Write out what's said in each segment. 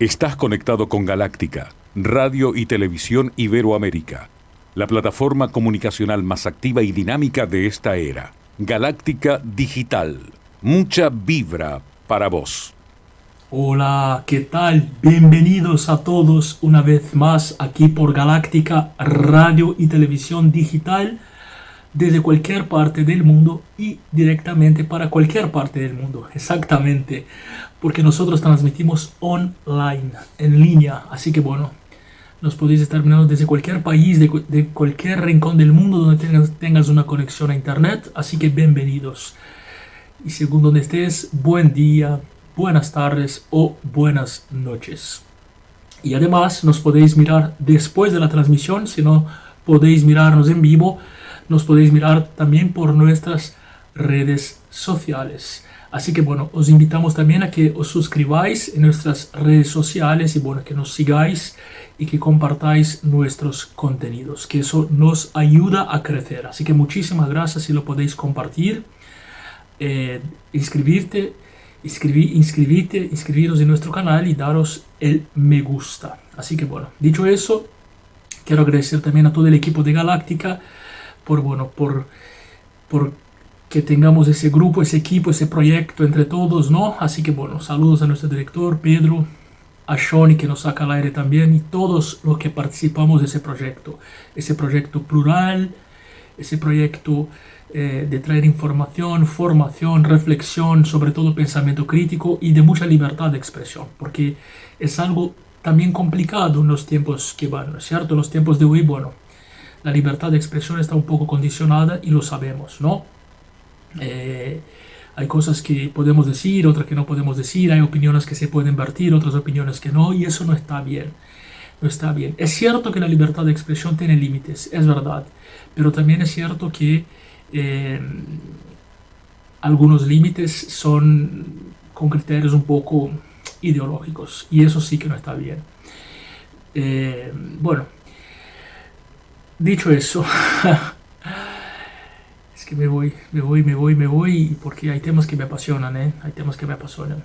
Estás conectado con Galáctica, Radio y Televisión Iberoamérica, la plataforma comunicacional más activa y dinámica de esta era. Galáctica Digital. Mucha vibra para vos. Hola, ¿qué tal? Bienvenidos a todos una vez más aquí por Galáctica Radio y Televisión Digital desde cualquier parte del mundo y directamente para cualquier parte del mundo. Exactamente, porque nosotros transmitimos online, en línea, así que bueno, nos podéis estar mirando desde cualquier país, de cualquier rincón del mundo donde tengas una conexión a internet, así que bienvenidos. Y según donde estés, buen día, buenas tardes o buenas noches. Y además nos podéis mirar después de la transmisión, si no podéis mirarnos en vivo, nos podéis mirar también por nuestras redes sociales. Así que bueno, os invitamos también a que os suscribáis en nuestras redes sociales y bueno, que nos sigáis y que compartáis nuestros contenidos, que eso nos ayuda a crecer. Así que muchísimas gracias si lo podéis compartir, inscribiros en nuestro canal y daros el me gusta. Así que bueno, dicho eso, quiero agradecer también a todo el equipo de Galáctica por que tengamos ese grupo, ese equipo, ese proyecto entre todos, ¿no? Así que bueno, saludos a nuestro director Pedro, a Shoni que nos saca al aire también y todos los que participamos de ese proyecto plural, ese proyecto de traer información, formación, reflexión, sobre todo pensamiento crítico y de mucha libertad de expresión, porque es algo también complicado en los tiempos que van, ¿no es cierto? En los tiempos de hoy, bueno, la libertad de expresión está un poco condicionada y lo sabemos, ¿no? Hay cosas que podemos decir, otras que no podemos decir, hay opiniones que se pueden vertir, otras opiniones que no, y eso no está bien. No está bien. Es cierto que la libertad de expresión tiene límites, es verdad, pero también es cierto que algunos límites son con criterios un poco ideológicos, y eso sí que no está bien. Bueno, dicho eso, es que me voy, porque hay temas que me apasionan, hay temas que me apasionan.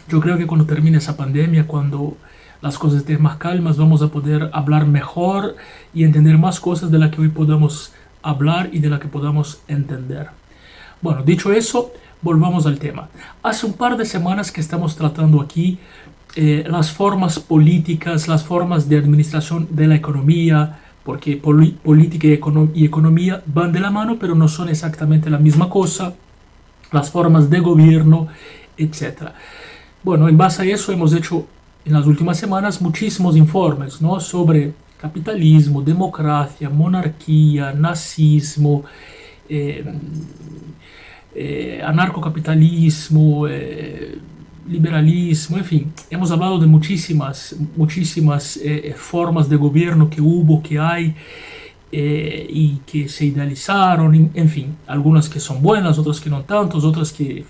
Yo creo que cuando termine esa pandemia, cuando las cosas estén más calmas, vamos a poder hablar mejor y entender más cosas de las que hoy podamos hablar y de las que podamos entender. Bueno, dicho eso, volvamos al tema. Hace un par de semanas que estamos tratando aquí las formas políticas, las formas de administración de la economía, porque política y economía van de la mano, pero no son exactamente la misma cosa, las formas de gobierno, etc. Bueno, en base a eso hemos hecho en las últimas semanas muchísimos informes, ¿no? Sobre capitalismo, democracia, monarquía, nazismo, anarcocapitalismo, liberalismo, en fin, hemos hablado de muchísimas formas de gobierno que hubo, que hay y que se idealizaron, en fin, algunas que son buenas, otras que no tantos, otras que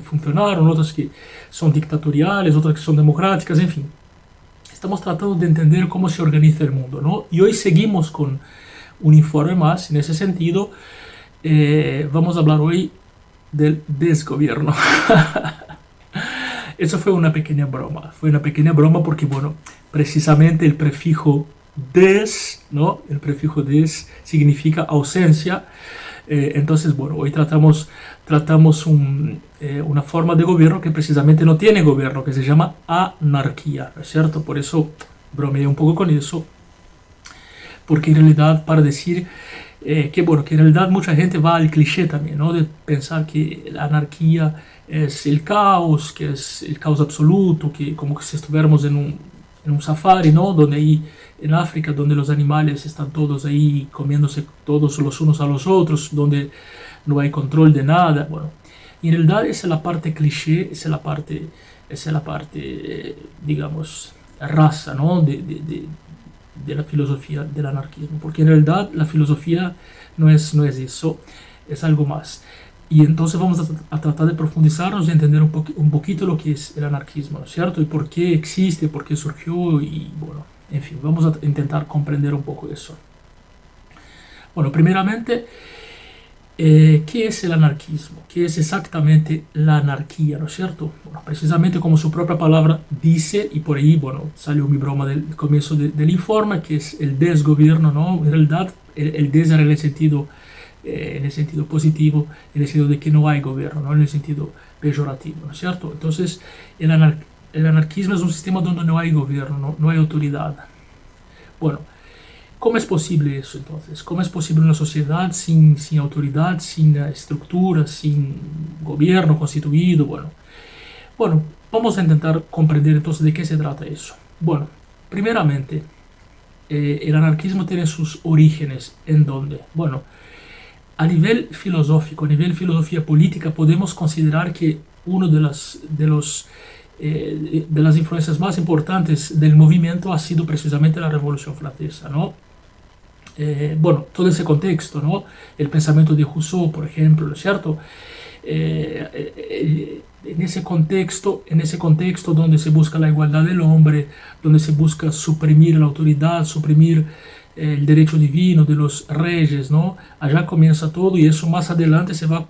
funcionaron, otras que son dictatoriales, otras que son democráticas, en fin. Estamos tratando de entender cómo se organiza el mundo, ¿no? Y hoy seguimos con un informe más en ese sentido. Vamos a hablar hoy del desgobierno. Eso fue una pequeña broma porque, bueno, precisamente el prefijo des, ¿no? El prefijo des significa ausencia. Entonces, bueno, hoy tratamos una forma de gobierno que precisamente no tiene gobierno, que se llama anarquía, ¿no es cierto? Por eso bromeé un poco con eso, porque en realidad para decir que en realidad mucha gente va al cliché también, ¿no? De pensar que la anarquía es el caos, que es el caos absoluto, que como que si estuviéramos en un safari, ¿no? Donde ahí en África, donde los animales están todos ahí comiéndose todos los unos a los otros, donde no hay control de nada. Bueno, y en realidad esa es la parte cliché, esa es la parte digamos, raza, ¿no? De la filosofía del anarquismo, porque en realidad la filosofía no es eso, es algo más. Y entonces vamos a tratar de profundizarnos y entender un poquito lo que es el anarquismo, ¿no es cierto? Y por qué existe, por qué surgió y bueno, en fin, vamos a intentar comprender un poco eso. Bueno, primeramente, ¿Qué es el anarquismo? ¿Qué es exactamente la anarquía? ¿No es cierto? Bueno, precisamente como su propia palabra dice, y por ahí, bueno, salió mi broma del comienzo del informe, que es el desgobierno, ¿no? En realidad, el des era en el sentido positivo, en el sentido de que no hay gobierno, no en el sentido peyorativo, ¿no es cierto? Entonces, el anarquismo es un sistema donde no hay gobierno, no hay autoridad. Bueno, ¿cómo es posible eso entonces? ¿Cómo es posible una sociedad sin autoridad, sin estructura, sin gobierno constituido? Bueno, vamos a intentar comprender entonces de qué se trata eso. Bueno, primeramente, el anarquismo tiene sus orígenes en dónde. Bueno, a nivel filosófico, a nivel filosofía política, podemos considerar que uno de las influencias más importantes del movimiento ha sido precisamente la Revolución Francesa, ¿no? Bueno, todo ese contexto, ¿no? El pensamiento de Rousseau, por ejemplo, ¿no es cierto? En ese contexto donde se busca la igualdad del hombre, donde se busca suprimir la autoridad, suprimir el derecho divino de los reyes, ¿no? Allá comienza todo y eso más adelante se va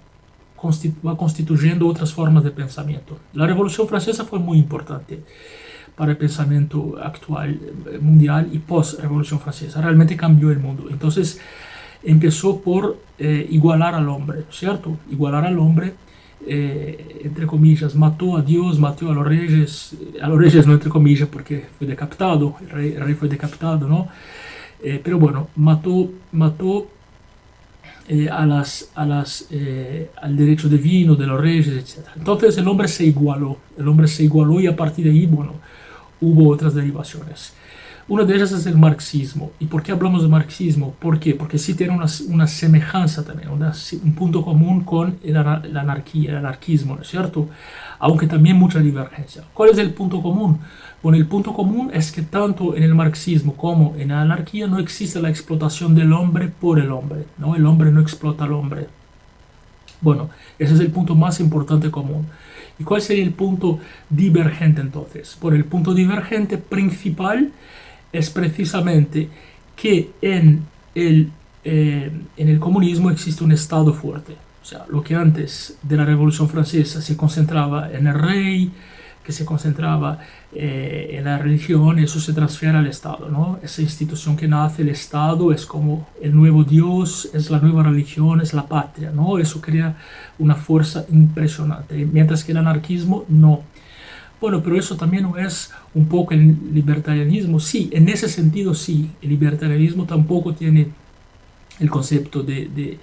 constituyendo otras formas de pensamiento. La Revolución Francesa fue muy importante para el pensamiento actual mundial y post-Revolución Francesa. Realmente cambió el mundo. Entonces empezó por igualar al hombre, ¿cierto? Igualar al hombre, entre comillas, mató a Dios, mató a los reyes no entre comillas porque fue decapitado, el rey fue decapitado, ¿no? Pero bueno, mató al derecho divino de los reyes, etc. Entonces el hombre se igualó y a partir de ahí, bueno, hubo otras derivaciones. Una de ellas es el marxismo. ¿Y por qué hablamos de marxismo? ¿Por qué? Porque sí tiene una semejanza también, un punto común con la anarquía, el anarquismo, ¿no es cierto? Aunque también mucha divergencia. ¿Cuál es el punto común? Bueno, el punto común es que tanto en el marxismo como en la anarquía no existe la explotación del hombre por el hombre, ¿no? El hombre no explota al hombre. Bueno, ese es el punto más importante común. ¿Y cuál sería el punto divergente entonces? Bueno, el punto divergente principal es precisamente que en el comunismo existe un Estado fuerte. O sea, lo que antes de la Revolución Francesa se concentraba en el rey, que se concentraba en la religión, eso se transfiere al Estado, ¿no? Esa institución que nace, el Estado, es como el nuevo Dios, es la nueva religión, es la patria, ¿no? Eso crea una fuerza impresionante, mientras que el anarquismo no. Bueno, pero eso también no es un poco el libertarianismo. Sí, en ese sentido sí, el libertarianismo tampoco tiene el concepto de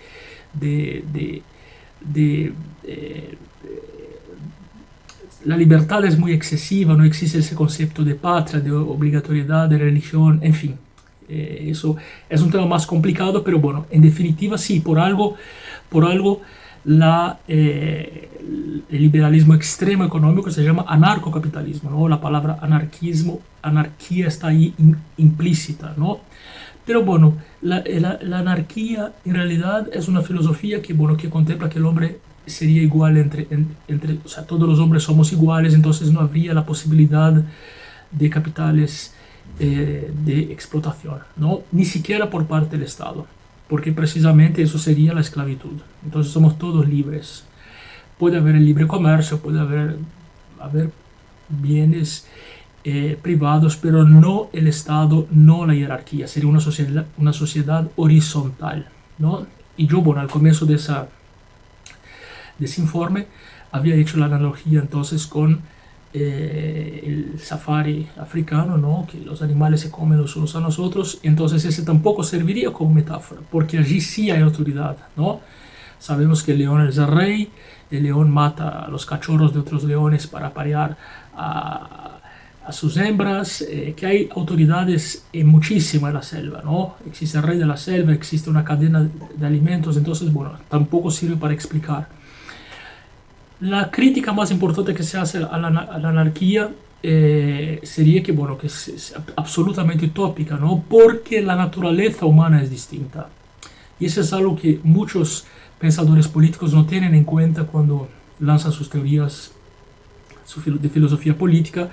la libertad es muy excesiva, no existe ese concepto de patria, de obligatoriedad, de religión, en fin. Eso es un tema más complicado, pero bueno, en definitiva sí, por algo el liberalismo extremo económico se llama anarcocapitalismo, ¿no? La palabra anarquismo, anarquía está ahí implícita, ¿no? Pero bueno, la anarquía en realidad es una filosofía que, bueno, que contempla que el hombre sería igual o sea, todos los hombres somos iguales, entonces no habría la posibilidad de capitales de explotación, ¿no? Ni siquiera por parte del Estado, porque precisamente eso sería la esclavitud. Entonces somos todos libres. Puede haber el libre comercio, puede haber bienes privados, pero no el Estado, no la jerarquía. Sería una sociedad horizontal, ¿no? Y yo, bueno, al comienzo de ese informe había hecho la analogía entonces con el safari africano, ¿no? Que los animales se comen los unos a los otros. Entonces ese tampoco serviría como metáfora, porque allí sí hay autoridad, ¿no? Sabemos que el león es el rey, el león mata a los cachorros de otros leones para aparear a sus hembras, que hay autoridades muchísimas en la selva, ¿no? Existe el rey de la selva, existe una cadena de alimentos, entonces, bueno, tampoco sirve para explicar. La crítica más importante que se hace a la anarquía sería que, bueno, que es absolutamente utópica, ¿no? Porque la naturaleza humana es distinta. Y eso es algo que muchos pensadores políticos no tienen en cuenta cuando lanzan sus teorías de filosofía política,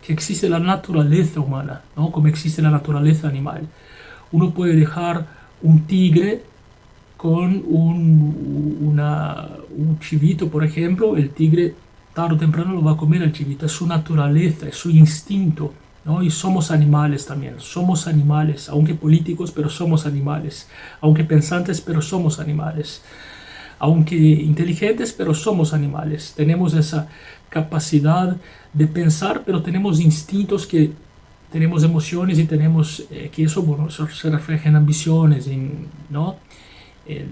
que existe la naturaleza humana, ¿no? Como existe la naturaleza animal. Uno puede dejar un tigre con un chivito, por ejemplo, el tigre tarde o temprano lo va a comer al chivito, es su naturaleza, es su instinto, ¿no? Y somos animales también, somos animales, aunque políticos, pero somos animales, aunque pensantes, pero somos animales, aunque inteligentes, pero somos animales, tenemos esa capacidad de pensar, pero tenemos instintos que tenemos emociones y tenemos que eso, bueno, eso se refleja en ambiciones, ¿no? El,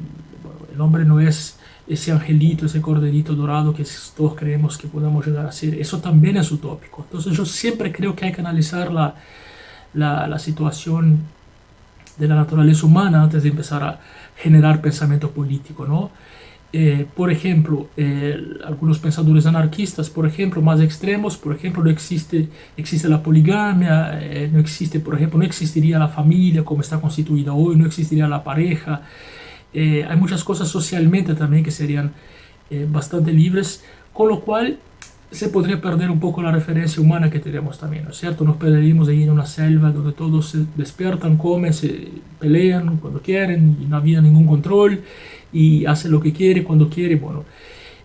el hombre no es ese angelito, ese corderito dorado que todos creemos que podemos llegar a ser. Eso también es utópico. Entonces yo siempre creo que hay que analizar la situación de la naturaleza humana antes de empezar a generar pensamiento político, ¿no? Por ejemplo, algunos pensadores anarquistas, por ejemplo, más extremos, por ejemplo, no existe la poligamia, no existe, por ejemplo, no existiría la familia como está constituida hoy, no existiría la pareja. Hay muchas cosas socialmente también que serían bastante libres, con lo cual se podría perder un poco la referencia humana que tenemos también, ¿no es cierto? Nos perderíamos ahí en una selva donde todos se despiertan, comen, se pelean cuando quieren y no había ningún control y hace lo que quiere cuando quiere. Bueno,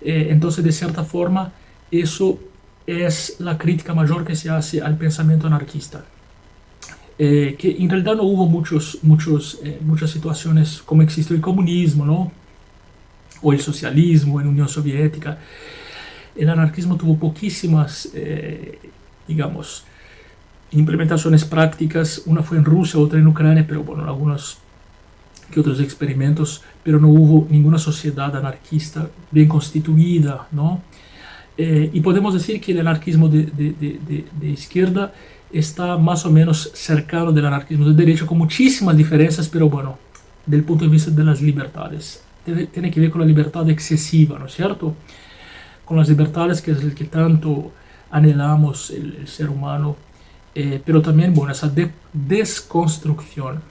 entonces de cierta forma eso es la crítica mayor que se hace al pensamiento anarquista. Que en realidad no hubo muchas situaciones como existió el comunismo, ¿no? O el socialismo en Unión Soviética. El anarquismo tuvo poquísimas, digamos, implementaciones prácticas. Una fue en Rusia, otra en Ucrania, pero bueno, algunos que otros experimentos, pero no hubo ninguna sociedad anarquista bien constituida, ¿no? Y podemos decir que el anarquismo de izquierda está más o menos cercano del anarquismo de derecha, con muchísimas diferencias, pero bueno, del punto de vista de las libertades. Tiene que ver con la libertad excesiva, ¿no es cierto? Con las libertades que es el que tanto anhelamos el ser humano, pero también, bueno, esa desconstrucción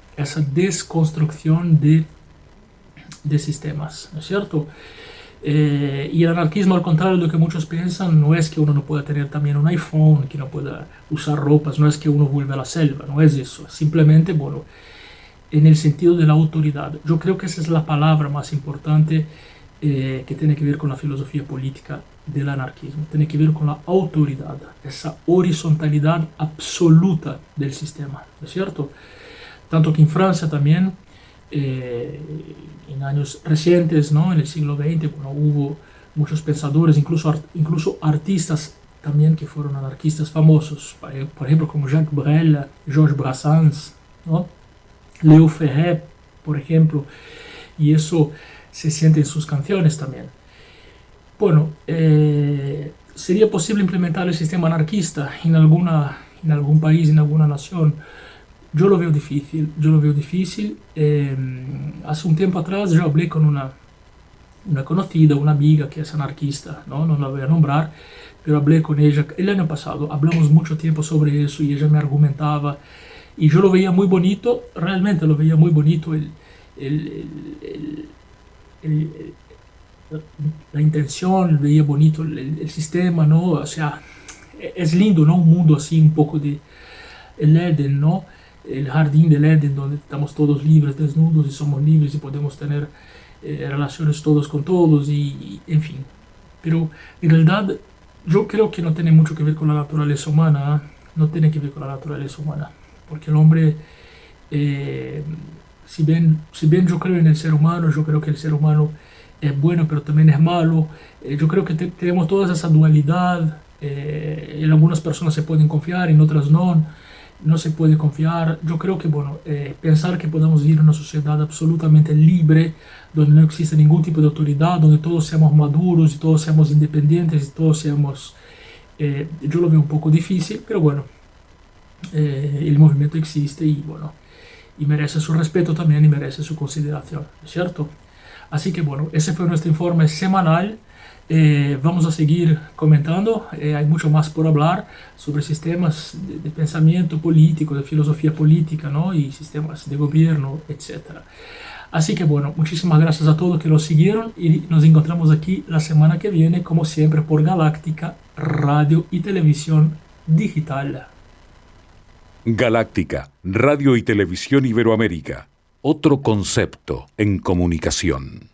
de sistemas, ¿no es cierto? Y el anarquismo, al contrario de lo que muchos piensan, no es que uno no pueda tener también un iPhone, que no pueda usar ropas, no es que uno vuelva a la selva, no es eso, simplemente, bueno, en el sentido de la autoridad. Yo creo que esa es la palabra más importante que tiene que ver con la filosofía política del anarquismo, tiene que ver con la autoridad, esa horizontalidad absoluta del sistema, ¿no es cierto? Tanto que en Francia también, en años recientes, ¿no? En el siglo XX, bueno, hubo muchos pensadores, incluso artistas también que fueron anarquistas famosos, por ejemplo, como Jacques Brel, Georges Brassens, ¿no? Léo Ferré, por ejemplo, y eso se siente en sus canciones también. Bueno, ¿sería posible implementar el sistema anarquista en algún país, en alguna nación? Yo lo veo difícil, hace un tiempo atrás yo hablé con una conocida, una amiga que es anarquista, ¿no? No la voy a nombrar, pero hablé con ella el año pasado, hablamos mucho tiempo sobre eso y ella me argumentaba y yo lo veía muy bonito, realmente lo veía muy bonito la intención, veía bonito el sistema, ¿no? O sea, es lindo, ¿no? Un mundo así, un poco de el Edén, ¿no? El jardín del Edén, donde estamos todos libres, desnudos y somos libres y podemos tener relaciones todos con todos y en fin. Pero en realidad yo creo que no tiene mucho que ver con la naturaleza humana, ¿eh? No tiene que ver con la naturaleza humana, porque el hombre, si bien yo creo en el ser humano, yo creo que el ser humano es bueno, pero también es malo. Yo creo que tenemos toda esa dualidad. En algunas personas se pueden confiar, en otras no se puede confiar. Yo creo que, bueno, pensar que podamos vivir en una sociedad absolutamente libre, donde no existe ningún tipo de autoridad, donde todos seamos maduros y todos seamos independientes y todos seamos... yo lo veo un poco difícil, pero bueno, el movimiento existe y, bueno, y merece su respeto también y merece su consideración, ¿cierto? Así que, bueno, ese fue nuestro informe semanal. Vamos a seguir comentando, hay mucho más por hablar sobre sistemas de pensamiento político, de filosofía política, ¿no? Y sistemas de gobierno, etc. Así que bueno, muchísimas gracias a todos que nos siguieron y nos encontramos aquí la semana que viene, como siempre, por Galáctica, Radio y Televisión Digital. Galáctica, Radio y Televisión Iberoamérica. otro concepto en comunicación.